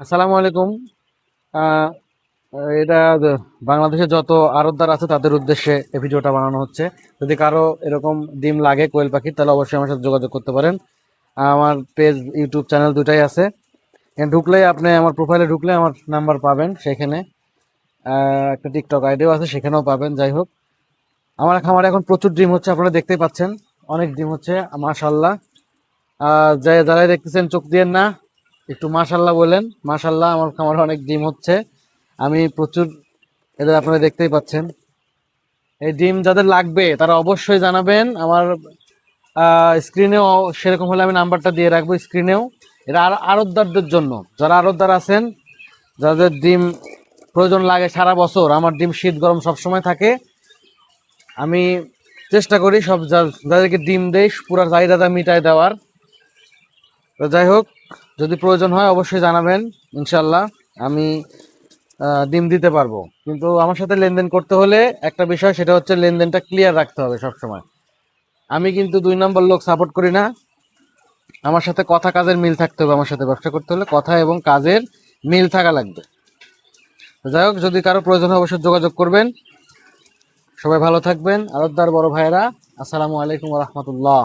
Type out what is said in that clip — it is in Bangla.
আসসালামু আলাইকুম। আহ, এটা বাংলাদেশে যত আড়তদার আছে তাদের উদ্দেশ্যে এই ভিডিওটা বানানো হচ্ছে। যদি কারো এরকম ডিম লাগে কোয়েল পাখির, তাহলে অবশ্যই আমার সাথে যোগাযোগ করতে পারেন। আমার পেজ, ইউটিউব চ্যানেল দুটাই আছে। এখানে ঢুকলেই আপনি আমার প্রোফাইলে ঢুকলে আমার নাম্বার পাবেন সেখানে। একটা টিকটক আইডিও আছে, সেখানেও পাবেন। যাই হোক, আমার খামারে এখন প্রচুর ডিম হচ্ছে, আপনারা দেখতেই পাচ্ছেন। অনেক ডিম হচ্ছে, মাশাল্লাহ। যারাই দেখতেছেন চোখ দিয়েন না, একটু মাশাল্লাহ বলেন। মাশাল্লাহ, আমার খামারে অনেক ডিম হচ্ছে। আমি প্রচুর, এদের আপনারা দেখতেই পাচ্ছেন। এই ডিম যাদের লাগবে তারা অবশ্যই জানাবেন। আমার স্ক্রিনেও সেরকম হলে আমি নাম্বারটা দিয়ে রাখবো স্ক্রিনেও। এটা আর আড়তদারদের জন্য, যারা আড়তদার আছেন, যাদের ডিম প্রয়োজন লাগে সারা বছর। আমার ডিম শীত গরম সবসময় থাকে। আমি চেষ্টা করি সব যাদেরকে ডিম দেই পুরো চাহিদাটা মিটায় দেওয়ার। তো যাই হোক, যদি প্রয়োজন হয় অবশ্যই জানাবেন। ইনশাল্লাহ আমি ডিম দিতে পারবো। কিন্তু আমার সাথে লেনদেন করতে হলে একটা বিষয়, সেটা হচ্ছে লেনদেনটা ক্লিয়ার রাখতে হবে সব সময়। আমি কিন্তু 2 নম্বর লোক সাপোর্ট করি না। আমার সাথে কথা কাজের মিল থাকতে হবে। আমার সাথে ব্যবসা করতে হলে কথা এবং কাজের মিল থাকা লাগবে। তো যাই হোক, যদি কারো প্রয়োজন হয় অবশ্যই যোগাযোগ করবেন। সবাই ভালো থাকবেন আরতদার বড় ভাইয়েরা। আসসালামু আলাইকুম রহমতুল্লাহ।